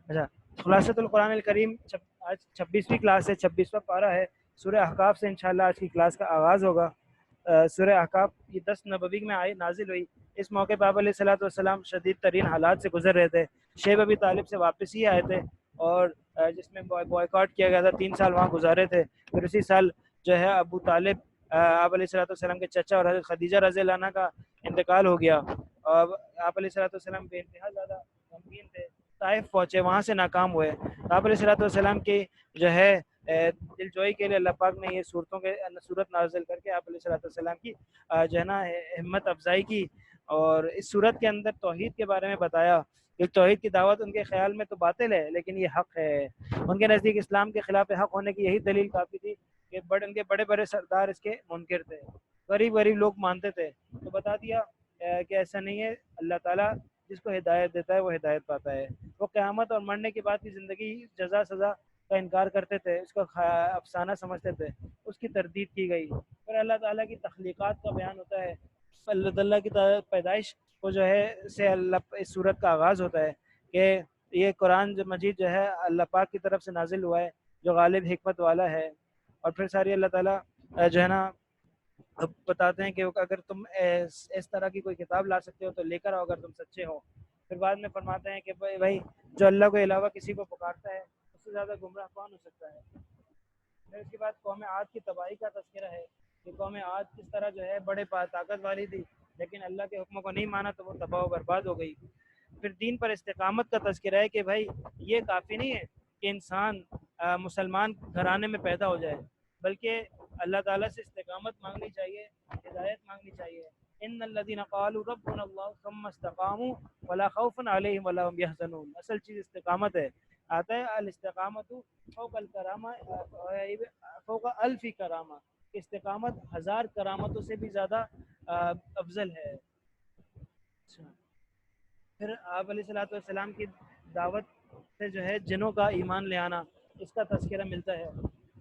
اچھا، خلاصۃ القرآن الکریم آج 26ویں کلاس ہے، 26واں پارہ ہے۔ سورہ احقاف سے انشاءاللہ آج کی کلاس کا آغاز ہوگا۔ سورہ احقاف یہ 10 نبوی میں نازل ہوئی۔ اس موقع پہ آپ علیہ الصلوۃ والسلام شدید ترین حالات سے گزر رہے تھے۔ شیب ابی طالب سے واپس ہی آئے تھے، اور جس میں بوائیکاٹ کیا گیا تھا، 3 سال وہاں گزارے تھے۔ پھر اسی سال جو ہے ابو طالب آپ علیہ الصلوۃ والسلام کے چچا اور حضرت خدیجہ رضی اللہ عنہ کا انتقال ہو گیا، اور آپ علیہ الصلوۃ والسلام بے انتہا زیادہ غمگین تھے۔ طائف پہنچے، وہاں سے ناکام ہوئے۔ آپ علیہ الصلوۃ والسلام کی جو ہے دل جوئی کے لیے اللہ پاک نے یہ صورت نازل کر کے آپ علیہ الصلوۃ والسلام کی جو ہے نا ہمت افزائی کی، اور اس صورت کے اندر توحید کے بارے میں بتایا کہ توحید کی دعوت ان کے خیال میں تو باطل ہے لیکن یہ حق ہے۔ ان کے نزدیک اسلام کے خلاف حق ہونے کی یہی دلیل کافی تھی کہ ان کے بڑے بڑے سردار اس کے منکر تھے، غریب غریب لوگ مانتے تھے۔ تو بتا دیا کہ ایسا نہیں ہے، اللہ تعالیٰ جس کو ہدایت دیتا ہے وہ ہدایت پاتا ہے۔ وہ قیامت اور مرنے کے بعد کی زندگی جزا سزا کا انکار کرتے تھے، اس کو افسانہ سمجھتے تھے، اس کی تردید کی گئی۔ پھر اللہ تعالیٰ کی تخلیقات کا بیان ہوتا ہے، اللہ تعالیٰ کی پیدائش کو جو ہے سے اللہ اس صورت کا آغاز ہوتا ہے کہ یہ قرآن مجید جو ہے اللہ پاک کی طرف سے نازل ہوا ہے، جو غالب حکمت والا ہے۔ اور پھر ساری اللہ تعالیٰ جو ہے نا بتاتے ہیں کہ اگر تم اس طرح کی کوئی کتاب لا سکتے ہو تو لے کر آؤ اگر تم سچے ہو۔ پھر بعد میں فرماتے ہیں کہ بھائی جو اللہ کے علاوہ کسی کو پکارتا ہے اس سے زیادہ گمراہ کون ہو سکتا ہے۔ پھر اس کے بعد قوم عاد کی تباہی کا تذکرہ ہے کہ قوم عاد کس طرح جو ہے بڑے طاقت والی تھی، لیکن اللہ کے حکموں کو نہیں مانا تو وہ تباہ و برباد ہو گئی۔ پھر دین پر استقامت کا تذکرہ ہے کہ بھائی یہ کافی نہیں ہے کہ انسان مسلمان گھرانے میں پیدا ہو جائے، بلکہ اللہ تعالیٰ سے استقامت مانگنی چاہیے، ہدایت مانگنی چاہیے۔ ان الذين قالوا ربنا الله ثم استقاموا ولا خوف عليهم ولا هم يحزنون، اصل چیز استقامت ہے۔ آتا ہے الاستقامت فوق الکرامہ، فوق الف کرامہ، استقامت 1000 کرامتوں سے بھی زیادہ افضل ہے۔ پھر آپ علیہ الصلوۃ والسلام کی دعوت سے جو ہے جنوں کا ایمان لے آنا، اس کا تذکرہ ملتا ہے۔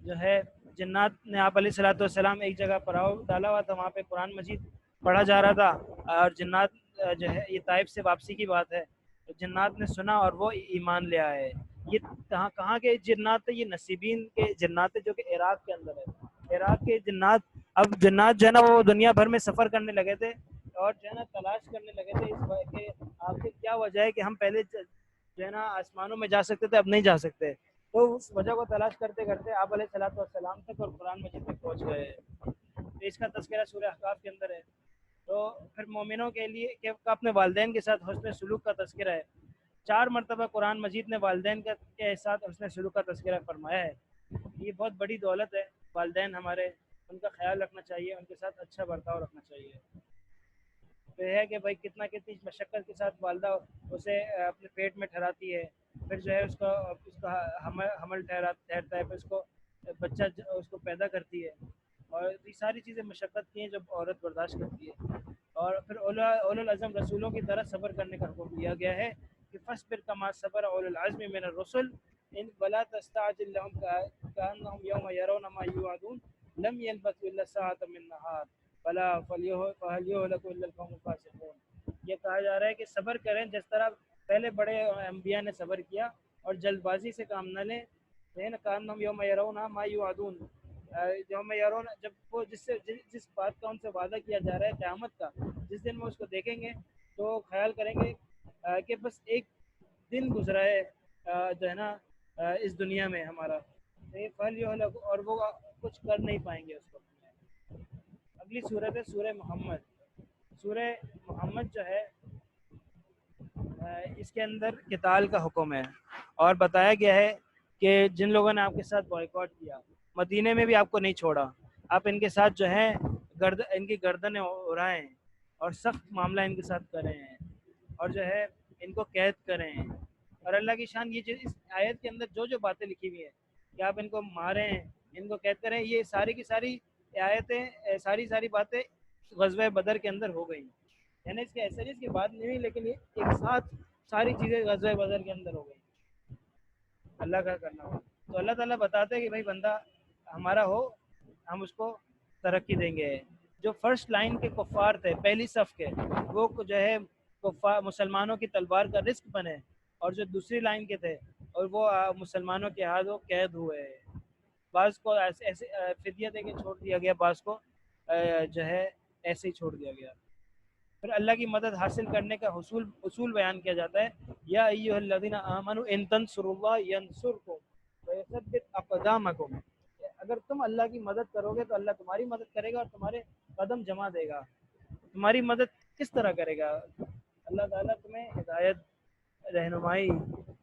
جو ہے جنات نے آپ علیہ الصلوۃ والسلام ایک جگہ پڑاؤ ڈالا ہوا تھا، وہاں پہ قرآن مجید پڑھا جا رہا تھا، اور جنات جو ہے یہ طائف سے واپسی کی بات ہے، تو جنات نے سنا اور وہ ایمان لے آئے۔ یہ کہاں کے جنات تھے؟ یہ نصیبین کے جنات تھے جو کہ عراق کے اندر ہے۔ عراق کے جنات، اب جنات جو ہے نا وہ دنیا بھر میں سفر کرنے لگے تھے اور جو ہے نا تلاش کرنے لگے تھے اس بات کہ آخر کیا وجہ ہے کہ ہم پہلے جو ہے نا آسمانوں میں جا سکتے تھے اب نہیں جا سکتے، تو اس وجہ کو تلاش کرتے کرتے آپ علیہ الصلوۃ والسلام تک اور قرآن مجید تک پہنچ گئے۔ تو اس کا تذکرہ سورہ احقاف کے اندر ہے۔ تو پھر مومنوں کے لیے کہ اپنے والدین کے ساتھ حسن سلوک کا تذکرہ ہے۔ 4 مرتبہ قرآن مجید نے والدین کے ساتھ حسن سلوک کا تذکرہ فرمایا ہے۔ یہ بہت بڑی دولت ہے، والدین ہمارے، ان کا خیال رکھنا چاہیے، ان کے ساتھ اچھا برتاؤ رکھنا چاہیے۔ تو یہ ہے کہ بھائی کتنی مشقت کے ساتھ والدہ اسے اپنے پیٹ میں ٹھہراتی ہے، پھر جو ہے اس کا حمل ٹھہرتا ہے، پھر اس کو بچہ اس کو پیدا کرتی ہے، اور یہ ساری چیزیں مشقت کی ہیں جو عورت برداشت کرتی ہے۔ اور پھر اولو العزم رسولوں کی طرح صبر کرنے کا حکم دیا گیا ہے کہ فاصبر کما صبر اولو العزم من الرسل ان ولا تستعجل لهم كأنهم يوم يرون ما يوعدون لم يلبثوا الا ساعة من نهار فلا فهل يهلك الا القوم الفاسقون۔ یہ کہا جا رہا ہے کہ صبر کریں جس طرح پہلے بڑے انبیاء نے صبر کیا، اور جلد بازی سے کام نہ لیں۔ كأنهم يوم يرون ما يوعدون، یوم یرون جب وہ جس بات کا ان سے وعدہ کیا جا رہا ہے قیامت کا، جس دن وہ اس کو دیکھیں گے تو خیال کریں گے کہ بس ایک دن گزرا ہے جو ہے نا اس دنیا میں ہمارا، پھل اور وہ کچھ کر نہیں پائیں گے اس کو۔ اگلی صورت ہے سورہ محمد۔ سورہ محمد جو ہے اس کے اندر قتال کا حکم ہے، اور بتایا گیا ہے کہ جن لوگوں نے آپ کے ساتھ بائیکاٹ کیا، مدینے میں بھی آپ کو نہیں چھوڑا، آپ ان کے ساتھ جو ہے ان کی گردنیں اڑائیں اور سخت معاملہ ان کے ساتھ کریں ہیں، اور جو ہے ان کو قید کریں۔ اور اللہ کی شان یہ اس آیت کے اندر جو باتیں لکھی ہوئی ہیں کہ آپ ان کو ماریں، ان کو قید کریں، یہ ساری کی ساری آیتیں ساری باتیں غزوہ بدر کے اندر ہو گئی، یعنی اس کے ایسریت کی بات نہیں ہوئی، لیکن یہ ایک ساتھ ساری چیزیں غزوہ بدر کے اندر ہو گئی، اللہ کا کرنا ہو۔ تو اللہ تعالیٰ بتاتے ہیں کہ بھائی بندہ ہمارا ہو، ہم اس کو ترقی دیں گے۔ جو فرسٹ لائن کے کفار تھے، پہلی صف کے، وہ جو ہے مسلمانوں کی تلوار کا رزق بنے، اور جو دوسری لائن کے تھے اور وہ مسلمانوں کے ہاتھوں قید ہوئے ہیں، بعض کو ایسے ایسے فدیہ دے کے چھوڑ دیا گیا، بعض کو جو ہے ایسے ہی چھوڑ دیا گیا۔ پھر اللہ کی مدد حاصل کرنے کا اصول بیان کیا جاتا ہے، یا ایھا الذین آمنوا ان تنصروا اللہ ینصرکم ویثبت اقدامکم، اگر تم اللہ کی مدد کرو گے تو اللہ تمہاری مدد کرے گا اور تمہارے قدم جما دے گا۔ تمہاری مدد کس طرح کرے گا؟ اللہ تعالیٰ تمہیں ہدایت، رہنمائی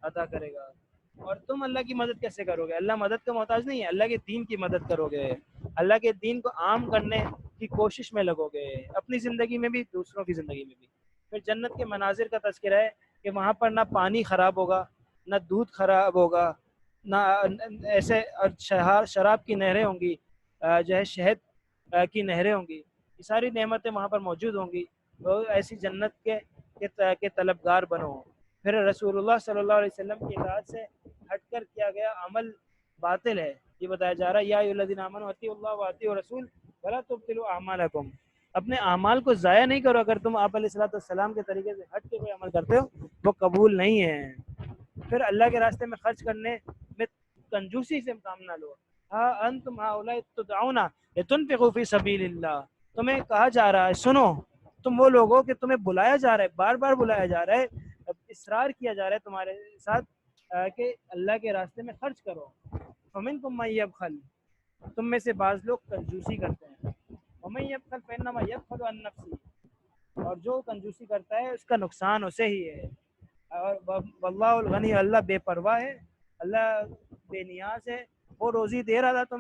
عطا کرے گا۔ اور تم اللہ کی مدد کیسے کرو گے؟ اللہ مدد کا محتاج نہیں ہے، اللہ کے دین کی مدد کرو گے، اللہ کے دین کو عام کرنے کی کوشش میں لگو گے، اپنی زندگی میں بھی دوسروں کی زندگی میں بھی۔ پھر جنت کے مناظر کا تذکرہ ہے کہ وہاں پر نہ پانی خراب ہوگا، نہ دودھ خراب ہوگا، نہ ایسے اور شراب کی نہریں ہوں گی، جو ہے شہد کی نہریں ہوں گی، یہ ساری نعمتیں وہاں پر موجود ہوں گی۔ تو ایسی جنت کے طلبگار بنو۔ پھر رسول اللہ صلی اللہ علیہ وسلم کی اطاعت سے ہٹ کر کیا گیا عمل باطل ہے، یہ بتایا جا رہا ہے، یا ایھا الذین آمنوا اطیعوا اللہ واطیعوا الرسول ولا تبطلوا اعمالکم، اپنے اعمال کو ضائع نہیں کرو، اگر تم آپ علیہ الصلوۃ والسلام کے طریقے سے ہٹ کے کوئی عمل کرتے ہو وہ قبول نہیں ہے۔ پھر اللہ کے راستے میں خرچ کرنے میں کنجوسی سے کام نہ لو، ہاں انتم ہؤلاء تدعون لتنفقوا فی سبیل اللہ، تمہیں کہا جا رہا ہے سنو، تم وہ لوگ ہو کہ تمہیں بلایا جا رہا ہے، بار بار بلایا جا رہا ہے، اصرار کیا جا رہا ہے تمہارے ساتھ کہ اللہ کے راستے میں خرچ کرو۔ فمنکم من یبخل، تم میں سے بعض لوگ کنجوسی کرتے ہیں، ومن یبخل فانما یبخل عن نفسہ، اور جو کنجوسی کرتا ہے اس کا نقصان اسے ہی ہے، اور واللہ الغنی، اللہ بے پرواہ ہے، اللہ بے نیاز ہے، وہ روزی دے رہا تھا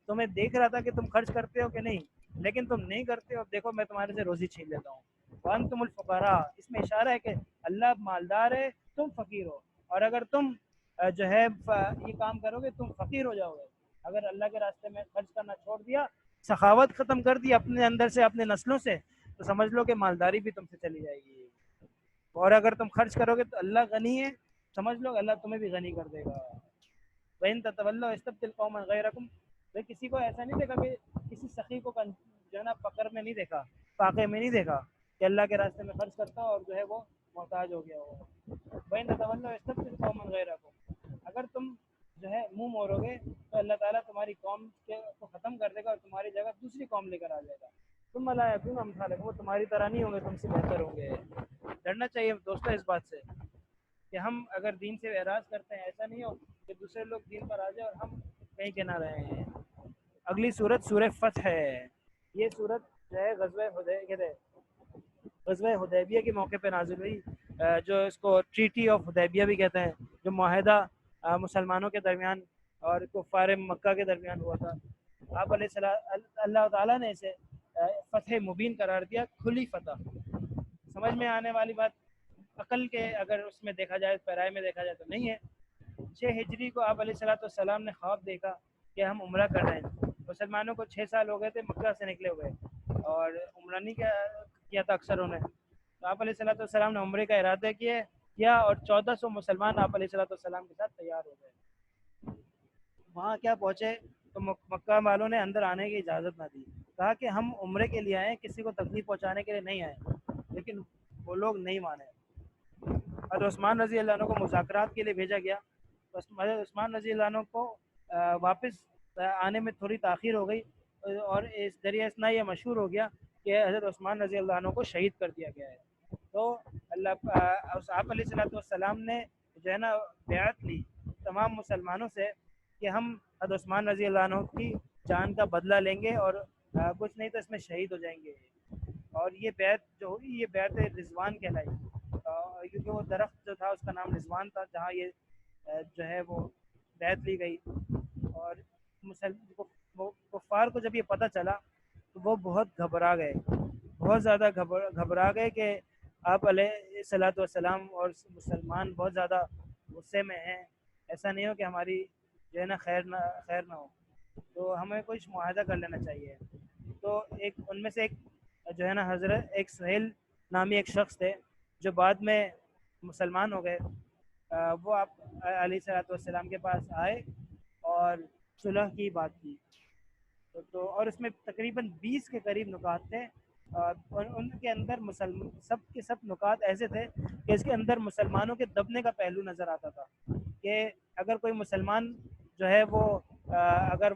تمہیں دیکھ رہا تھا کہ تم خرچ کرتے ہو کہ نہیں، لیکن تم نہیں کرتے ہو، دیکھو میں تمہارے سے روزی چھین لیتا ہوں۔ وانتم الفقراء، اس میں اشارہ ہے کہ اللہ مالدار ہے، تم فقیر ہو، اور اگر تم جو ہے یہ کام کرو گے تم فقیر ہو جاؤ گے۔ اگر اللہ کے راستے میں خرچ کرنا چھوڑ دیا، سخاوت ختم کر دی اپنے اندر سے، اپنے نسلوں سے، تو سمجھ لو کہ مالداری بھی تم سے چلی جائے گی، اور اگر تم خرچ کرو گے تو اللہ غنی ہے، سمجھ لو اللہ تمہیں بھی غنی کر دے گا۔ وَإِن تَتَوَلَّوْا يَسْتَبْدِلْ قَوْمًا غَيْرَكُمْ، کسی کو ایسا نہیں دیکھا کہ کسی سخی کو جو ہے نا فقر میں نہیں دیکھا، فاقے میں نہیں دیکھا کہ اللہ کے راستے میں خرچ کرتا ہو اور جو ہے وہ محتاج ہو گیا ہو۔ وَإِن تَتَوَلَّوْا يَسْتَبْدِلْ قَوْمًا غَيْرَكُمْ، اگر تم جو ہے منہ موڑو گے تو اللہ تعالیٰ تمہاری قوم کو ختم کر دے گا اور تمہاری جگہ دوسری قوم لے کر آ جائے گا۔ تم لا یکونوا امثالکم، وہ تمہاری طرح نہیں ہوں گے، تم سے بہتر ہوں گے۔ ڈرنا چاہیے دوستوں اس بات سے کہ ہم اگر دین سے اعراض کرتے ہیں، ایسا نہیں ہو کہ دوسرے لوگ دین پر آ جائے اور ہم کہیں کے نہ رہے ہیں۔ اگلی صورت سورہ فتح ہے، یہ صورت جو ہے غزوہ حدیبیہ کے موقع پہ نازل ہوئی، جو اس کو ٹریٹی آف حدیبیہ بھی کہتے ہیں، جو معاہدہ مسلمانوں کے درمیان اور کفار مکہ کے درمیان ہوا تھا۔ آپ علیہ السلام، اللہ تعالیٰ نے اسے فتح مبین قرار دیا، کھلی فتح۔ سمجھ میں آنے والی بات، عقل کے اگر اس میں دیکھا جائے، پیرائے میں دیکھا جائے تو نہیں ہے۔ 6 ہجری کو آپ علیہ السلام نے خواب دیکھا کہ ہم عمرہ کر رہے ہیں، مسلمانوں کو 6 سال ہو گئے تھے مکہ سے نکلے ہوئے اور عمرہ نہیں کیا تھا اکثروں نے، تو آپ علیہ السلام نے عمرے کا ارادہ کیا اور 1400 مسلمان آپ علیہ السلام کے ساتھ تیار ہو گئے۔ وہاں کیا پہنچے تو مکہ والوں نے اندر آنے کی اجازت نہ دی، کہا کہ ہم عمرے کے لیے آئے ہیں، کسی کو تکلیف پہنچانے کے لیے نہیں آئے، لیکن وہ لوگ نہیں مانے۔ حضرت عثمان رضی اللہ عنہ کو مذاکرات کے لیے بھیجا گیا، تو حضرت عثمان رضی اللہ عنہ کو واپس آنے میں تھوڑی تاخیر ہو گئی، اور اس ذریعہ اسنا یہ مشہور ہو گیا کہ حضرت عثمان رضی اللہ عنہ کو شہید کر دیا گیا ہے۔ تو آپ علیہ السلام نے جو ہے نا بیعت لی تمام مسلمانوں سے کہ ہم حضرت عثمان رضی اللہ عنہ کی جان کا بدلہ لیں گے اور کچھ نہیں تو اس میں شہید ہو جائیں گے، اور یہ بیعت جو ہوئی یہ بیعت رضوان کہلائی، کیونکہ وہ درخت جو تھا اس کا نام رضوان تھا جہاں یہ جو ہے وہ بیعت لی گئی۔ اور کفار کو جب یہ پتہ چلا تو وہ بہت گھبرا گئے، بہت زیادہ گھبرا گئے کہ آپ علیہ الصلوۃ والسلام اور مسلمان بہت زیادہ غصے میں ہیں، ایسا نہیں ہو کہ ہماری جو ہے نا خیر نہ ہو، تو ہمیں کچھ معاہدہ کر لینا چاہیے۔ تو ان میں سے ایک جو ہے نا حضرت ایک سہیل نامی ایک شخص تھے جو بعد میں مسلمان ہو گئے، وہ آپ علیہ الصلوۃ والسلام کے پاس آئے اور صلح کی بات کی، تو اور اس میں تقریباً 20 کے قریب نکات تھے، اور ان کے اندر سب کے سب نکات ایسے تھے کہ اس کے اندر مسلمانوں کے دبنے کا پہلو نظر آتا تھا کہ اگر کوئی مسلمان جو ہے وہ اگر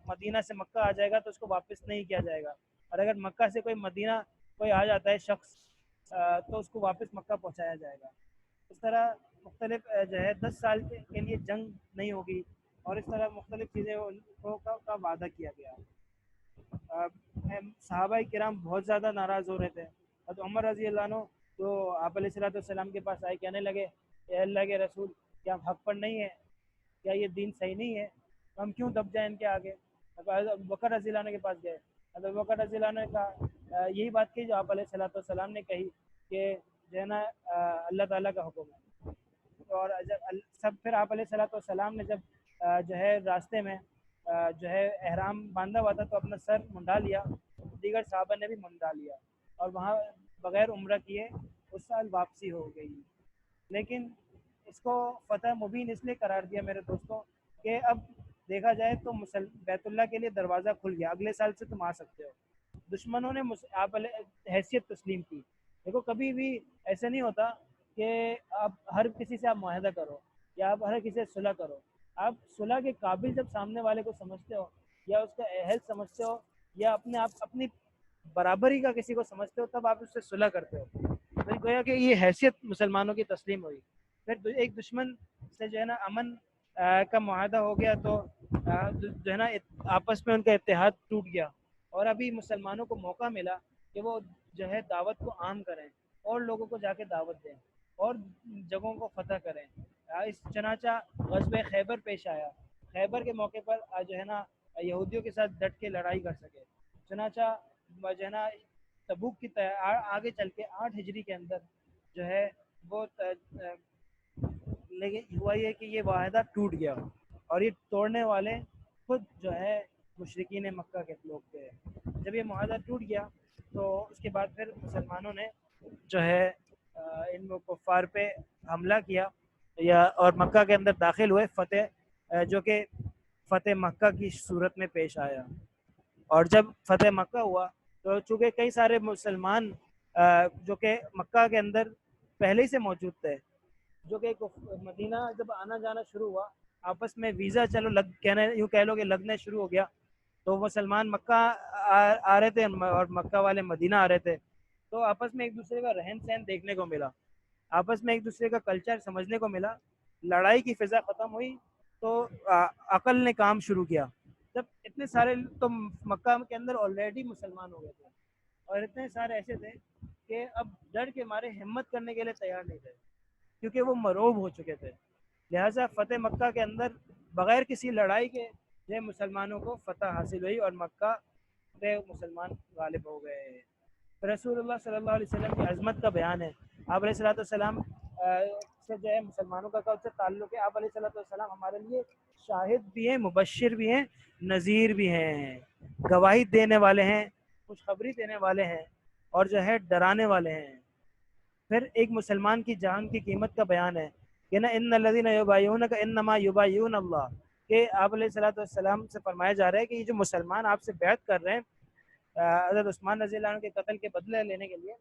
مدینہ سے مکہ آ جائے گا تو اس کو واپس نہیں کیا جائے گا، اور اگر مکہ سے کوئی مدینہ کوئی آ جاتا ہے شخص تو اس کو واپس مکہ پہنچایا جائے گا۔ اس طرح مختلف جو ہے 10 سال کے لیے جنگ نہیں ہوگی، اور اس طرح مختلف چیزیں کا وعدہ کیا گیا۔ صحابہ کرام بہت زیادہ ناراض ہو رہے تھے۔ حضرت عمر رضی اللہ عنہ تو آپ علیہ السلام کے پاس آئے، کہنے لگے اے اللہ کے رسول، کیا ہم حق پر نہیں ہے؟ کیا یہ دین صحیح نہیں ہے؟ ہم کیوں دب جائیں ان کے آگے؟ حضرت ابوبکر رضی اللہ عنہ کے پاس گئے، حضرت ابوبکر رضی اللہ عنہ نے کہا یہی بات کی جو آپ علیہ السلام نے کہی کہ جو ہے نا اللہ تعالیٰ کا حکم ہے۔ اور جب سب پھر آپ علیہ السلام نے جب جو ہے راستے میں جو ہے احرام باندھا ہوا تھا تو اپنا سر منڈا لیا، دیگر صحابہ نے بھی منڈا لیا، اور وہاں بغیر عمرہ کیے اس سال واپسی ہو گئی۔ لیکن اس کو فتح مبین اس لیے قرار دیا میرے دوستوں کہ اب دیکھا جائے تو بیت اللہ کے لیے دروازہ کھل گیا، اگلے سال سے تم آ سکتے ہو۔ دشمنوں نے آپ حیثیت تسلیم کی۔ دیکھو کبھی بھی ایسا نہیں ہوتا کہ آپ ہر کسی سے آپ معاہدہ کرو یا آپ ہر کسی سے صلح کرو۔ آپ صلح کے قابل جب سامنے والے کو سمجھتے ہو یا اس کا اہل سمجھتے ہو یا اپنی برابری کا کسی کو سمجھتے ہو تب آپ اس سے صلح کرتے ہو۔ تو گویا کہ یہ حیثیت مسلمانوں کی تسلیم ہوئی۔ پھر ایک دشمن سے جو ہے نا امن کا معاہدہ ہو گیا تو جو ہے نا آپس میں ان کا اتحاد ٹوٹ گیا، اور ابھی مسلمانوں کو موقع ملا کہ وہ جو ہے دعوت کو عام کریں اور لوگوں کو جا کے دعوت دیں اور جگہوں کو فتح کریں۔ اس چنانچہ غزوہ خیبر پیش آیا، خیبر کے موقع پر جو ہے نا یہودیوں کے ساتھ ڈٹ کے لڑائی کر سکے۔ چنانچہ جو ہے نا تبوک کی آگے چل کے 8 ہجری کے اندر جو ہے وہ لیکن ہوا یہ کہ یہ معاہدہ ٹوٹ گیا، اور یہ توڑنے والے خود جو ہے مشرکین مکہ کے لوگ تھے۔ جب یہ معاہدہ ٹوٹ گیا تو اس کے بعد پھر مسلمانوں نے جو ہے ان کفار پہ حملہ کیا اور مکہ کے اندر داخل ہوئے، فتح جو کہ فتح مکہ کی صورت میں پیش آیا۔ اور جب فتح مکہ ہوا تو چونکہ کئی سارے مسلمان جو کہ مکہ کے اندر پہلے ہی سے موجود تھے، جو کہ مدینہ جب آنا جانا شروع ہوا، آپس میں ویزا چلو یوں کہہ لو کہ لگنے شروع ہو گیا، تو مسلمان مکہ آ رہے تھے اور مکہ والے مدینہ آ رہے تھے، تو آپس میں ایک دوسرے کا رہن سہن دیکھنے کو ملا، آپس میں ایک دوسرے کا کلچر سمجھنے کو ملا۔ لڑائی کی فضا ختم ہوئی تو عقل نے کام شروع کیا۔ جب اتنے سارے تو مکہ کے اندر آلریڈی مسلمان ہو گئے تھے، اور اتنے سارے ایسے تھے کہ اب ڈر کے مارے ہمت کرنے کے لیے تیار نہیں تھے، کیونکہ وہ مرعوب ہو چکے تھے۔ لہٰذا فتح مکہ کے اندر بغیر کسی لڑائی کے جو مسلمانوں کو فتح حاصل ہوئی اور مکہ پہ مسلمان غالب ہو گئے۔ رسول اللہ صلی اللہ علیہ وسلم کی عظمت کا بیان ہے۔ آپ علیہ السلام سے جو ہے مسلمانوں کا سے تعلق ہے۔ آپ علیہ السلام ہمارے لیے شاہد بھی ہیں، مبشر بھی ہیں، نذیر بھی ہیں، گواہی دینے والے ہیں، خوشخبری دینے والے ہیں، اور جو ہے ڈرانے والے ہیں۔ پھر ایک مسلمان کی جان کی قیمت کا بیان ہے کہ نا ان الذین یبایعونک انما یبایعون اللہ، کہ آپ علیہ السلام سے فرمایا جا رہا ہے کہ یہ جو مسلمان آپ سے بیعت کر رہے ہیں حضرت عثمان رضی اللہ عنہ کے قتل کے بدلے لینے کے لیے،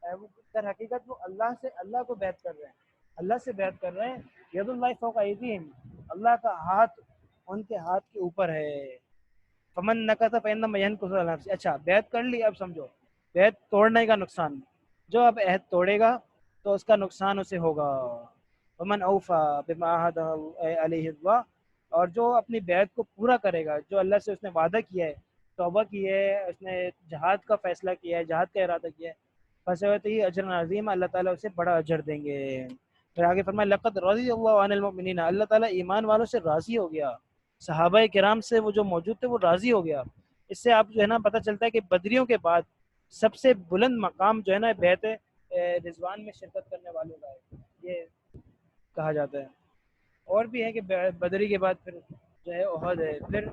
وہ در حقیقت وہ اللہ کو بیعت کر رہے ہیں، اللہ سے بیعت کر رہے ہیں۔ ید اللہ فوق ایدیہم، اللہ کا ہاتھ ان کے ہاتھ کے اوپر ہے۔ فمن نکث فانما ینکث علی نفسہ۔ اچھا بیعت کر لی، اب سمجھو بیعت توڑنے کا نقصان، جو اب عہد توڑے گا تو اس کا نقصان اسے ہوگا۔ ومن اوفی بما عہد علیہ اللہ، اور جو اپنی بیعت کو پورا کرے گا، جو اللہ سے اس نے وعدہ کیا ہے، توبہ کی ہے، اس نے جہاد کا فیصلہ کیا ہے، جہاد کا ارادہ کیا ہے، فسیؤتیہ اجرا عظیما، اللہ تعالیٰ اسے بڑا اجر دیں گے۔ پھر آگے فرمایا لقد رضی اللہ عن المؤمنین، اللہ تعالیٰ ایمان والوں سے راضی ہو گیا، صحابہ کرام سے وہ جو موجود تھے وہ راضی ہو گیا۔ اس سے آپ جو ہے نا پتہ چلتا ہے کہ بدریوں کے بعد سب سے بلند مقام جو ہے نا بیعت رضوان میں شرکت کرنے والوں کا ہے، یہ کہا جاتا ہے۔ اور بھی ہے کہ بدری کے بعد پھر جو ہے احد ہے، پھر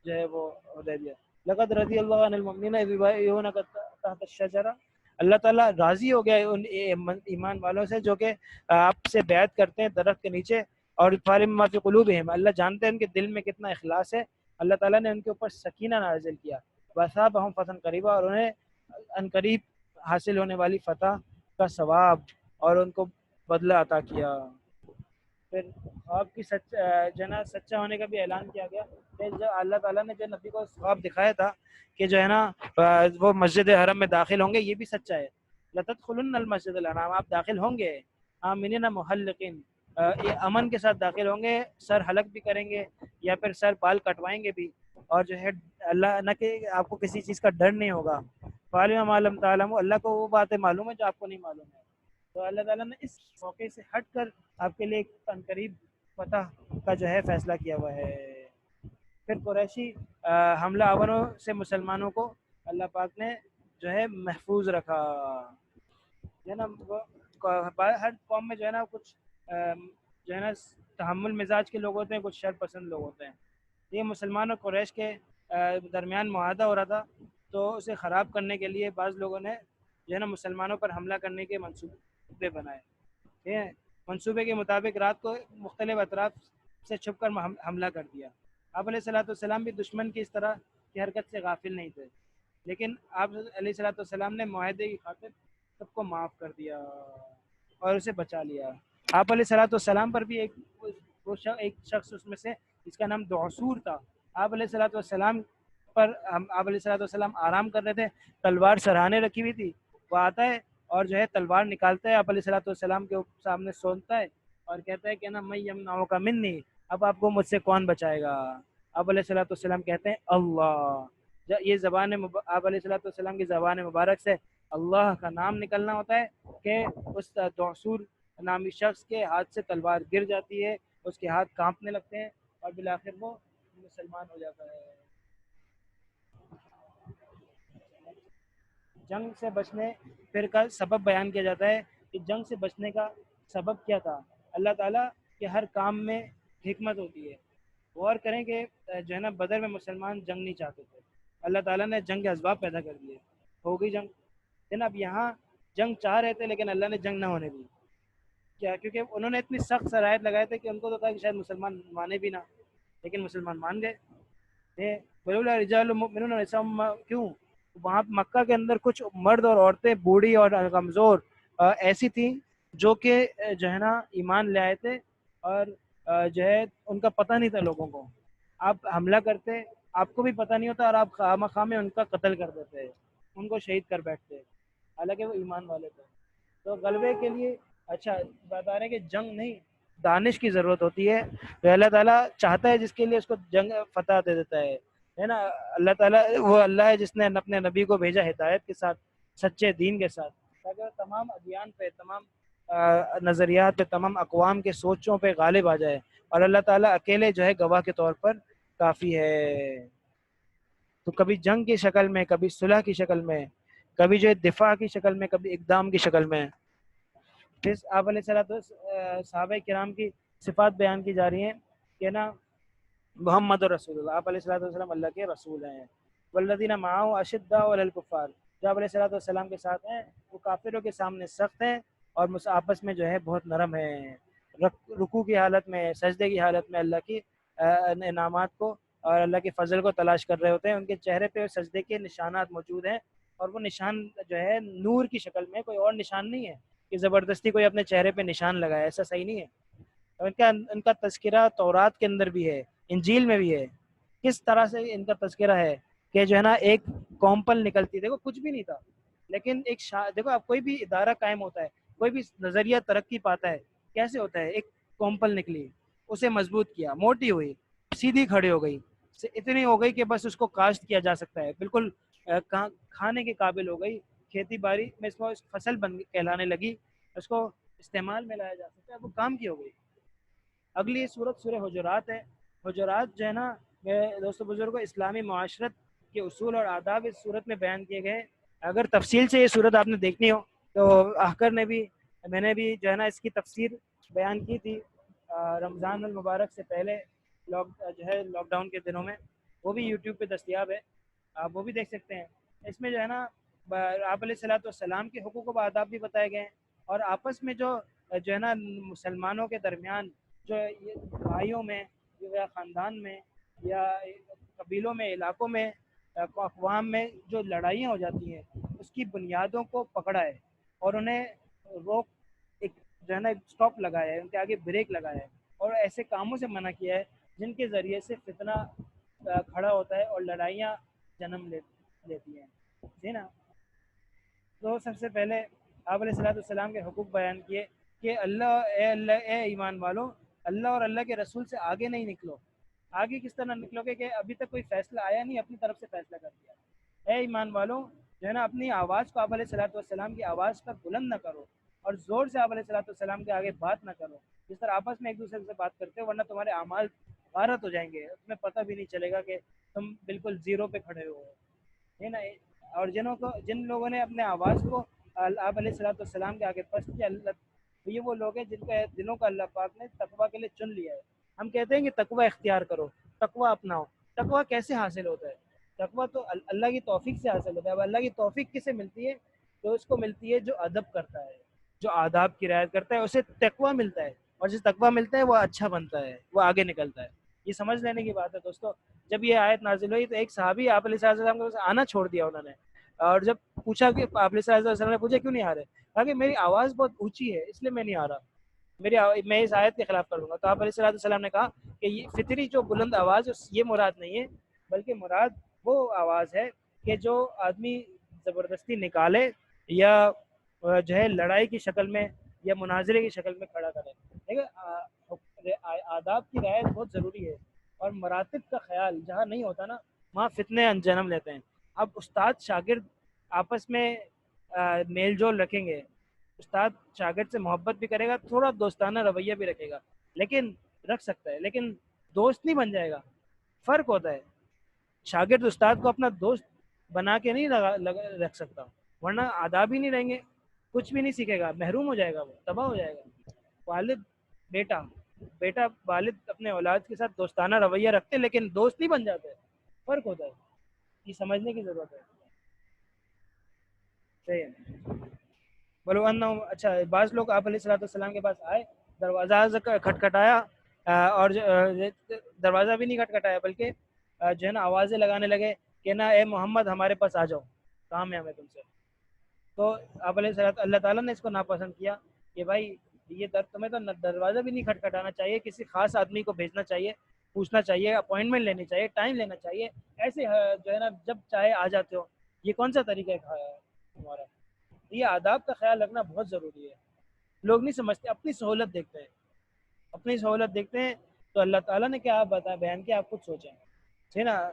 جو ہے وہ حدیبیہ۔ لقد رضی اللہ عن المؤمنین اذ یبایعونک تحت الشجرہ، اللہ تعالیٰ راضی ہو گیا ان ایمان والوں سے جو کہ آپ سے بیعت کرتے ہیں درخت کے نیچے، اور فعلم ما فی قلوبہم، اللہ جانتے ہیں ان کے دل میں کتنا اخلاص ہے، اللہ تعالیٰ نے ان کے اوپر سکینہ نازل کیا، وَأَثَابَهُمْ فَتْحًا قَرِيبًا، اور انہیں ان قریب حاصل ہونے والی فتح کا ثواب اور ان کو بدلہ عطا کیا۔ پھر خواب کی جو ہے نا سچا ہونے کا بھی اعلان کیا گیا کہ جو اللہ تعالیٰ نے جو نبی کو خواب دکھایا تھا کہ جو ہے نا وہ مسجد حرم میں داخل ہوں گے، یہ بھی سچا ہے. لَتَدْخُلُنَّ الْمَسْجِدَ الْحَرَامَ، آپ داخل ہوں گے آمنین محلقین، یہ امن کے ساتھ داخل ہوں گے، سر حلق بھی کریں گے یا پھر سر بال کٹوائیں گے بھی، اور جو ہے اللہ نہ کہ آپ کو کسی چیز کا ڈر نہیں ہوگا. فَعَلِمَ مَا لَمْ تَعْلَمُوا، اللہ کو وہ باتیں معلوم ہے جو آپ کو نہیں معلوم ہے. تو اللہ تعالیٰ نے اس موقع سے ہٹ کر آپ کے لیے ایک قریب فتح کا جو ہے فیصلہ کیا ہوا ہے. پھر قریشی حملہ آوروں سے مسلمانوں کو اللہ پاک نے جو ہے محفوظ رکھا. جو ہے نا ہر قوم میں جو ہے نا کچھ جو ہے نا تحمل مزاج کے لوگ ہوتے ہیں، کچھ شر پسند لوگ ہوتے ہیں. یہ مسلمان اور قریش کے درمیان معاہدہ ہو رہا تھا، تو اسے خراب کرنے کے لیے بعض لوگوں نے جو ہے نا مسلمانوں پر حملہ کرنے کے منصوبے بنائے. ٹھیک ہے، منصوبے کے مطابق رات کو مختلف اطراف سے چھپ کر حملہ کر دیا. آپ علیہ الصلوۃ والسلام بھی دشمن کی اس طرح کی حرکت سے غافل نہیں تھے، لیکن آپ علیہ الصلوۃ والسلام نے معاہدے کی خاطر سب کو معاف کر دیا اور اسے بچا لیا. آپ علیہ الصلوۃ والسلام پر بھی ایک شخص اس میں سے جس کا نام دعسور تھا، آپ علیہ الصلوۃ والسلام پر آپ علیہ الصلوۃ والسلام آرام کر رہے تھے، تلوار سرہانے رکھی ہوئی تھی. وہ آتا ہے اور جو ہے تلوار نکالتا ہے، آپ علیہ الصلوۃ والسلام کے سامنے سونتا ہے اور کہتا ہے کہ نا میں یمنعک منی، اب آپ کو مجھ سے کون بچائے گا. آپ علیہ الصلوۃ والسلام کہتے ہیں اللہ. یہ زبان آپ علیہ الصلوۃ والسلام کی زبان مبارک سے اللہ کا نام نکلنا ہوتا ہے کہ اس دعسور نامی شخص کے ہاتھ سے تلوار گر جاتی ہے، اس کے ہاتھ کانپنے لگتے ہیں اور بالآخر وہ مسلمان ہو جاتا ہے. جنگ سے بچنے پھر کا سبب بیان کیا جاتا ہے کہ جنگ سے بچنے کا سبب کیا تھا. اللہ تعالیٰ کے ہر کام میں حکمت ہوتی ہے. غور کریں کہ جو ہے نا بدر میں مسلمان جنگ نہیں چاہتے تھے، اللہ تعالیٰ نے جنگ کے اسباب پیدا کر دیے، ہو گئی جنگ. لیکن اب یہاں جنگ چاہ رہے تھے لیکن اللہ نے جنگ نہ ہونے دی. کیا؟ کیونکہ انہوں نے اتنی سخت شرائط لگائے تھے کہ ان کو تو تھا کہ شاید مسلمان مانے بھی نہ، لیکن مسلمان مان گئے. وَلَوْلَا رِجَالٌ مُؤْمِنُونَ کیوں؟ وہاں مکہ کے اندر کچھ مرد اور عورتیں بوڑھی اور کمزور ایسی تھیں جو کہ جو ہے نا ایمان لے آئے تھے، اور جو ہے ان کا پتہ نہیں تھا لوگوں کو. آپ حملہ کرتے، آپ کو بھی پتہ نہیں ہوتا، اور آپ خواہ میں ان کا قتل کر دیتے، ان کو شہید کر بیٹھتے، حالانکہ وہ ایمان والے تھے. تو غلبے کے لیے اچھا بتا رہے ہیں کہ جنگ نہیں، دانش کی ضرورت ہوتی ہے. تو اللہ تعالیٰ چاہتا ہے جس کے لیے اس کو جنگ فتح دے دیتا ہے نا. اللہ تعالیٰ وہ اللہ ہے جس نے اپنے نبی کو بھیجا ہدایت کے ساتھ، سچے دین کے ساتھ، تاکہ وہ تمام ادیان پہ، تمام نظریات پہ، تمام اقوام کے سوچوں پہ غالب آ جائے. اور اللہ تعالیٰ اکیلے جو ہے گواہ کے طور پر کافی ہے. تو کبھی جنگ کی شکل میں، کبھی صلح کی شکل میں، کبھی جو ہے دفاع کی شکل میں، کبھی اقدام کی شکل میں. پھر آپ علیہ الصلوۃ صحابہ کرام کی صفات بیان کی جا رہی ہیں کہ نا محمد رسول اللہ، آپ علیہ الصلوۃ والسلام اللہ کے رسول ہیں. والذین معہ اشداء علی الکفار، جو آپ علیہ الصلوۃ والسلام کے ساتھ ہیں وہ کافروں کے سامنے سخت ہیں اور آپس میں جو ہے بہت نرم ہیں. رکوع کی حالت میں، سجدے کی حالت میں اللہ کی انعامات کو اور اللہ کے فضل کو تلاش کر رہے ہوتے ہیں. ان کے چہرے پہ سجدے کے نشانات موجود ہیں، اور وہ نشان جو ہے نور کی شکل میں، کوئی اور نشان نہیں ہے کہ زبردستی کوئی اپنے چہرے پہ نشان لگائے، ایسا صحیح نہیں ہے. ان کا تذکرہ تورات کے اندر بھی ہے، انجیل میں بھی ہے. کس طرح سے ان کا تذکرہ ہے کہ جو ہے نا ایک کومپل نکلتی، دیکھو کچھ بھی نہیں تھا، لیکن ایک دیکھو آپ کوئی بھی ادارہ قائم ہوتا ہے، کوئی بھی نظریہ ترقی پاتا ہے، کیسے ہوتا ہے؟ ایک کومپل نکلی، اسے مضبوط کیا، موٹی ہوئی، سیدھی کھڑی ہو گئی، اتنی ہو گئی کہ بس اس کو کاشت کیا جا سکتا ہے، بالکل کھانے کے قابل ہو گئی، کھیتی باڑی میں اس کو فصل کہلانے لگی، اس کو استعمال میں لایا جا سکتا ہے، وہ کام کی ہو گئی. اگلی صورت سورہ حجرات ہے. حجرات جو ہے نا میرے دوستو بزرگوں، اسلامی معاشرت کے اصول اور آداب اس صورت میں بیان کیے گئے. اگر تفصیل سے یہ صورت آپ نے دیکھنی ہو تو احکر نے بھی، میں نے بھی جو ہے نا اس کی تفسیر بیان کی تھی رمضان المبارک سے پہلے، جو ہے لاک ڈاؤن کے دنوں میں، وہ بھی یوٹیوب پہ دستیاب ہے، آپ وہ بھی دیکھ سکتے ہیں. اس میں جو ہے نا آپ علیہ الصلوۃ والسلام کے حقوق و آداب بھی بتائے گئے ہیں، اور آپس میں جو ہے نا مسلمانوں کے درمیان جو بھائیوں میں یا خاندان میں یا قبیلوں میں، علاقوں میں، اقوام میں جو لڑائیاں ہو جاتی ہیں، اس کی بنیادوں کو پکڑا ہے اور انہیں روک، ایک جو ہے نا اسٹاپ لگایا ہے، ان کے آگے بریک لگایا ہے. اور ایسے کاموں سے منع کیا ہے جن کے ذریعے سے فتنہ کھڑا ہوتا ہے اور لڑائیاں جنم لیتی ہیں، ٹھیک نا۔ تو سب سے پہلے آپ علیہ الصلوۃ والسلام کے حقوق بیان کیے کہ اللہ اے ایمان والو، اللہ اور اللہ کے رسول سے آگے نہیں نکلو۔ آگے کس طرح نکلو گے کہ ابھی تک کوئی فیصلہ آیا نہیں، اپنی طرف سے فیصلہ کر دیا۔ اے ایمان والو، جو ہے نا، اپنی آواز کو آپ علیہ الصلوۃ والسلام کی آواز پر بلند نہ کرو اور زور سے آپ علیہ الصلوۃ والسلام کے آگے بات نہ کرو، جس طرح آپس میں ایک دوسرے سے بات کرتے ہو، ورنہ تمہارے اعمال غارت ہو جائیں گے، تمہیں پتہ بھی نہیں چلے گا کہ تم بالکل زیرو پہ کھڑے ہو، ہے نا۔ اور جن لوگوں نے اپنے آواز کو آپ علیہ الصلوۃ والسلام کے آگے پست کیا، یہ وہ لوگ ہیں جن کے دلوں کا اللہ پاک نے تقویٰ کے لیے چن لیا ہے۔ ہم کہتے ہیں کہ تقویٰ اختیار کرو، تقویٰ اپناؤ۔ تقویٰ کیسے حاصل ہوتا ہے؟ تقویٰ تو اللہ کی توفیق سے حاصل ہوتا ہے۔ اب اللہ کی توفیق کسے ملتی ہے؟ تو اس کو ملتی ہے جو ادب کرتا ہے، جو آداب کی رعایت کرتا ہے، اسے تقویٰ ملتا ہے، اور جس تقویٰ ملتا ہے وہ اچھا بنتا ہے، وہ آگے نکلتا ہے۔ یہ سمجھ لینے کی بات ہے دوستو۔ جب یہ آیت نازل ہوئی تو ایک صحابی آپ علیہ السلام کو آنا چھوڑ دیا انہوں نے، اور جب پوچھا کہ آپ علیہ السلام نے پوچھا کیوں نہیں آ رہے، کہا کہ میری آواز بہت اونچی ہے اس لیے میں نہیں آ رہا، میں اس آیت کے خلاف کروں گا۔ تو آپ علیہ السلام نے کہا کہ یہ فطری جو بلند آواز ہے یہ مراد نہیں ہے، بلکہ مراد وہ آواز ہے کہ جو آدمی زبردستی نکالے یا جو ہے لڑائی کی شکل میں یا مناظرے کی شکل میں کھڑا کرے۔ دیکھیں، آداب کی رعایت بہت ضروری ہے، اور مراتب کا خیال جہاں نہیں ہوتا نا، وہاں فتنے جنم لیتے ہیں۔ اب استاد شاگرد آپس میں میل جول رکھیں گے، استاد شاگرد سے محبت بھی کرے گا، تھوڑا دوستانہ رویہ بھی رکھے گا، لیکن رکھ سکتا ہے، لیکن دوست نہیں بن جائے گا۔ فرق ہوتا ہے، شاگرد استاد کو اپنا دوست بنا کے نہیں رکھ سکتا، ورنہ آداب ہی نہیں رہیں گے، کچھ بھی نہیں سیکھے گا، محروم ہو جائے گا، وہ تباہ ہو جائے گا۔ والد بیٹا والد اپنے اولاد کے ساتھ دوستانہ رویہ رکھتے لیکن دوست نہیں بن جاتے، فرق ہوتا ہے، یہ سمجھنے کی ضرورت ہے۔ صحیح ہے، بولو اچھا، بعض لوگ آپ علیہ الصلوۃ والسلام کے پاس آئے، دروازہ کھٹکھٹایا، اور دروازہ بھی نہیں کھٹکھٹایا بلکہ جو ہے نا آوازیں لگانے لگے کہ نا اے محمد ہمارے پاس آ جاؤ، کام ہے ہمیں تم سے۔ تو آپ علیہ الصلوۃ اللہ تعالیٰ نے اس کو ناپسند کیا کہ بھائی یہ تمہیں تو دروازہ بھی نہیں کھٹکھٹانا چاہیے، کسی خاص آدمی کو بھیجنا چاہیے، پوچھنا چاہیے، اپوائنٹمنٹ لینی چاہیے، ٹائم لینا چاہیے، ایسے جو ہے نا جب چاہے آ جاتے ہو، یہ کون سا طریقہ ہے تمہارا؟ یہ آداب کا خیال رکھنا بہت ضروری ہے۔ لوگ نہیں سمجھتے، اپنی سہولت دیکھتے ہیں، اپنی سہولت دیکھتے ہیں، تو اللہ تعالیٰ نے کیا بتایا بیان کیا، آپ خود سوچیں، ٹھیک نا۔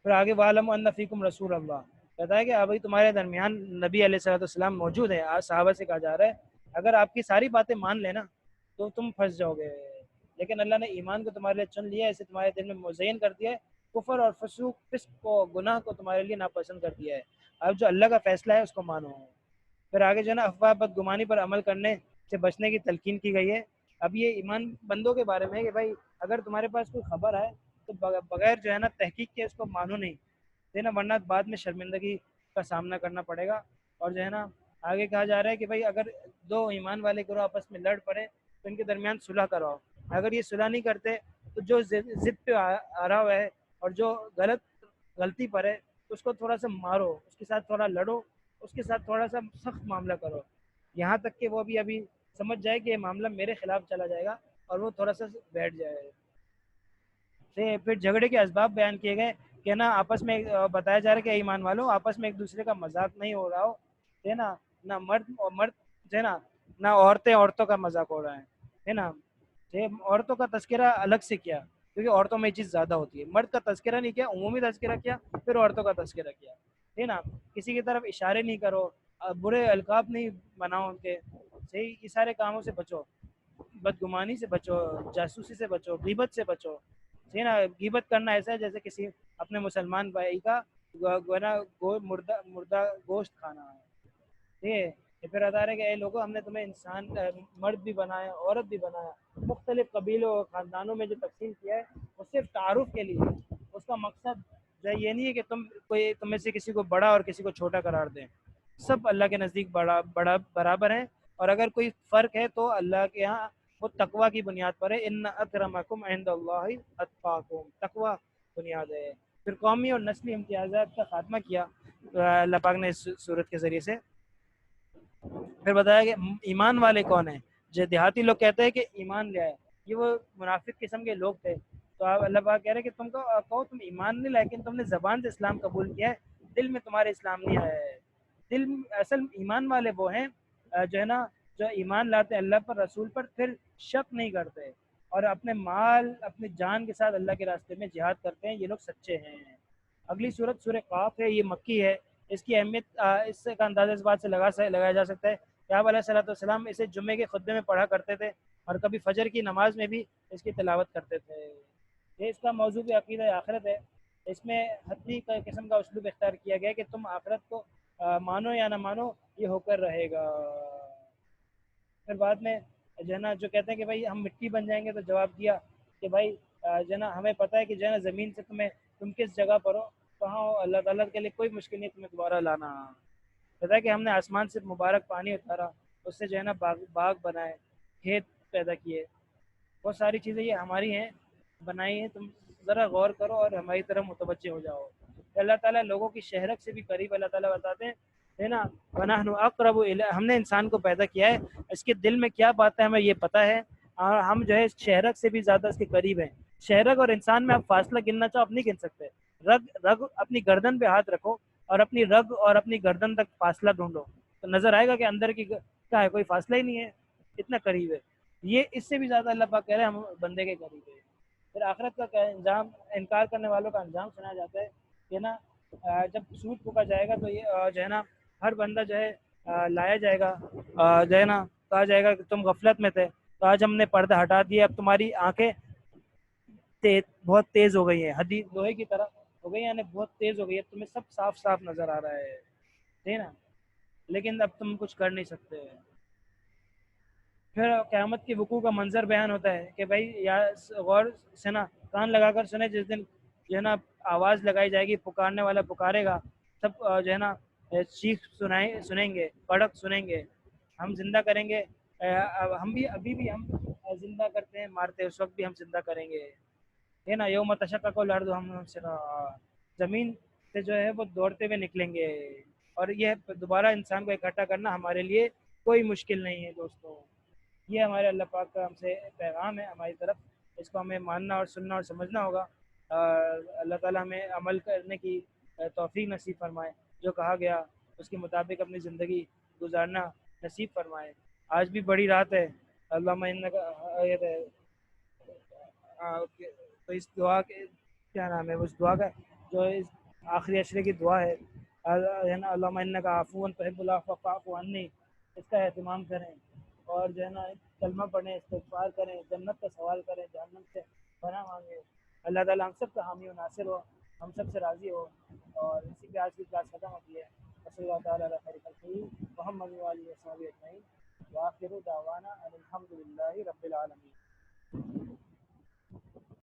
پھر آگے وَعْلَمُوا أَنَّ فِيكُمْ رَسُولَ اللَّهِ، کہتا ہے کہ ابھی تمہارے درمیان نبی علیہ الصلوۃ والسلام موجود ہے۔ آج صحابہ سے کہا جا رہا ہے اگر آپ کی ساری باتیں مان لینا تو تم پھنس جاؤ گے، لیکن اللہ نے ایمان کو تمہارے لیے چن لیا ہے، اسے تمہارے دل میں مزین کر دیا ہے، کفر اور فسق کو، گناہ کو تمہارے لیے ناپسند کر دیا ہے، اب جو اللہ کا فیصلہ ہے اس کو مانو۔ پھر آگے جو ہے نا افواہ بدگمانی پر عمل کرنے سے بچنے کی تلقین کی گئی ہے۔ اب یہ ایمان بندوں کے بارے میں ہے کہ بھائی اگر تمہارے پاس کوئی خبر ہے تو بغیر جو ہے نا تحقیق کے اس کو مانو نہیں، ہے نا، ورنہ بعد میں شرمندگی کا سامنا کرنا پڑے گا۔ اور جو ہے نا آگے کہا جا رہا ہے کہ بھائی اگر دو ایمان والے گروہ آپس میں لڑ پڑے تو ان کے درمیان صلح کراؤ، اگر یہ صلح نہیں کرتے تو جو ضد پہ آ رہا ہوا ہے اور جو غلطی پر ہے اس کو تھوڑا سا مارو، اس کے ساتھ تھوڑا لڑو، اس کے ساتھ تھوڑا سا سخت معاملہ کرو، یہاں تک کہ وہ بھی ابھی سمجھ جائے کہ یہ معاملہ میرے خلاف چلا جائے گا اور وہ تھوڑا سا بیٹھ جائے۔ پھر جھگڑے کے اسباب بیان کیے گئے کہ نا آپس میں بتایا جا رہا ہے کہ ایمان والوں آپس میں ایک دوسرے کا مذاق نہیں ہو رہا ہو، ہے نا، نہ مرد ہے نا، نہ عورتوں کا مذاق ہو رہا ہے نا۔ عورتوں کا تذکرہ الگ سے کیا کیونکہ عورتوں میں یہ چیز زیادہ ہوتی ہے، مرد کا تذکرہ نہیں کیا، عمومی تذکرہ کیا، پھر عورتوں کا تذکرہ کیا، ہے نا۔ کسی کی طرف اشارے نہیں کرو، برے القاب نہیں بناؤ ان کے، صحیح، یہ سارے کاموں سے بچو، بدگمانی سے بچو، جاسوسی سے بچو، غیبت سے بچو، ٹھیک ہے نا۔ غیبت کرنا ایسا ہے جیسے کسی اپنے مسلمان بھائی کا مردہ گوشت کھانا ہے، ٹھیک ہے۔ یہ پھر بتا رہے کہ اے لوگوں ہم نے تمہیں انسان مرد بھی بنایا، عورت بھی بنایا، مختلف قبیلوں اور خاندانوں میں جو تقسیم کیا ہے وہ صرف تعارف کے لیے، اس کا مقصد جو ہے یہ نہیں ہے کہ تم میں سے کسی کو بڑا اور کسی کو چھوٹا قرار دیں، سب اللہ کے نزدیک بڑا برابر ہیں، اور اگر کوئی فرق ہے تو اللہ کے ہاں وہ تقوی کی بنیاد پر ہے، ان اکرمکم عند اللہ اتقاکم، تقوی بنیاد ہے۔ پھر قومی اور نسلی امتیازات کا خاتمہ کیا اللہ پاک نے اس صورت کے ذریعے سے۔ پھر بتایا کہ ایمان والے کون ہیں، جو دیہاتی لوگ کہتے ہیں کہ ایمان لے آئے، یہ وہ منافق قسم کے لوگ تھے. تو آپ اللہ پاک کہہ رہے ہیں کہ تم کو کہو تم ایمان نہیں لائے، لیکن تم نے زبان سے اسلام قبول کیا ہے، دل میں تمہارے اسلام نہیں آیا ہے. دل اصل ایمان والے وہ ہیں جو ہے نا، جو ایمان لاتے ہیں اللہ پر، رسول پر، پھر شک نہیں کرتے اور اپنے مال اپنی جان کے ساتھ اللہ کے راستے میں جہاد کرتے ہیں، یہ لوگ سچے ہیں. اگلی صورت سورہ قاف ہے، یہ مکی ہے. اس کی اہمیت اس سے کا اندازہ اس بات سے لگایا جا سکتا ہے کہ آپ علیہ الصلوۃ والسلام اسے جمعے کے خطبے میں پڑھا کرتے تھے اور کبھی فجر کی نماز میں بھی اس کی تلاوت کرتے تھے. یہ اس کا موضوع بھی عقیدہ آخرت ہے. اس میں حتمی قسم کا اسلوب اختیار کیا گیا کہ تم آخرت کو مانو یا نہ مانو، یہ ہو کر رہے گا. پھر بعد میں جو ہے نا جو کہتے ہیں کہ بھائی ہم مٹی بن جائیں گے، تو جواب دیا کہ بھائی جو ہے نا ہمیں پتہ ہے کہ جو ہے نا زمین سے تم کس جگہ پر ہو، کہاں ہو، اللہ تعالیٰ کے لیے کوئی مشکل نہیں تمہیں دوبارہ لانا. پتہ ہے کہ ہم نے آسمان سے مبارک پانی اتارا، اس سے جو ہے نا باغ بنائے، کھیت پیدا کیے، بہت ساری چیزیں یہ ہماری ہیں، بنائی ہیں. تم ذرا غور کرو اور ہماری طرف متوجہ ہو جاؤ. اللہ تعالیٰ لوگوں کی شہرت سے بھی قریب اللہ تعالیٰ بتاتے ہیں ہے نا. وَنَحْنُ أَقْرَبُ إِلَيْهِ، ہم نے انسان کو پیدا کیا ہے، اس کے دل میں کیا بات ہے ہمیں یہ پتہ ہے، اور ہم جو ہے اس شہرت سے بھی زیادہ اس کے قریب ہیں. شہرت اور انسان میں آپ فاصلہ گننا چاہو، آپ نہیں گن سکتے. رگ اپنی گردن پہ ہاتھ رکھو اور اپنی رگ اور اپنی گردن تک فاصلہ ڈھونڈو، تو نظر آئے گا کہ اندر کی کیا ہے، کوئی فاصلہ ہی نہیں ہے، اتنا قریب ہے. یہ اس سے بھی زیادہ اللہ پاک کہہ رہے ہیں ہم بندے کے قریب ہے. پھر آخرت کا کیا انجام، انکار کرنے والوں کا انجام سنایا جاتا ہے کہ نا جب سود پھونکا جائے گا تو یہ جو ہے نا ہر بندہ جو ہے لایا جائے گا، جو ہے نا کہا جائے گا کہ تم غفلت میں تھے، تو آج ہم نے پردہ ہٹا دیا، اب تمہاری آنکھیں بہت تیز ہو گئی ہیں، حدید لوہے کی طرح ہو گئی، یعنی بہت تیز ہو گئی ہے، تمہیں سب صاف صاف نظر آ رہا ہے نا، لیکن اب تم کچھ کر نہیں سکتے. پھر قیامت کی وقوع کا منظر بیان ہوتا ہے کہ بھائی یا غور سے نا کان لگا کر سنے، جس دن جو ہے نا آواز لگائی جائے گی، پکارنے والا پکارے گا، سب جو ہے نا چیخ سنیں گے، کڑک سنیں گے، ہم زندہ کریں گے. ہم بھی ابھی بھی ہم زندہ کرتے ہیں، مارتے ہیں، اس وقت بھی ہم زندہ کریں گے، ہے نا. یوم تشقق الارض، ہم سے زمین سے جو ہے وہ دوڑتے ہوئے نکلیں گے. اور یہ دوبارہ انسان کو اکٹھا کرنا ہمارے لیے کوئی مشکل نہیں ہے دوستوں. یہ ہمارے اللہ پاک کا ہم سے پیغام ہے ہماری طرف، اس کو ہمیں ماننا اور سننا اور سمجھنا ہوگا. اللہ تعالیٰ ہمیں عمل کرنے کی توفیق نصیب فرمائے، جو کہا گیا اس کے مطابق اپنی زندگی گزارنا نصیب فرمائے. آج بھی بڑی رات ہے، اللہم انک تو اس دعا کے کیا نام ہے، اس دعا کا جو اس آخری عشرے کی دعا ہے اللہم انک عفو تحب العفو فاعف عنی، اس کا اہتمام کریں اور جو ہے نا کلمہ پڑھیں، استغفار کریں، جنت کا سوال کریں، جہنم سے پناہ مانگیں. اللہ تعالیٰ ہم سب کا حامی و ناصر ہو، ہم سب سے راضی ہو. اور اسی پہ آج کی کلاس ختم ہوتی ہے. صلی اللہ تعالیٰ علیہ خیر خلقہ محمد وآلہ وصحبہ اجمعین، وآخر دعوانا ان الحمد للہ رب العالمین.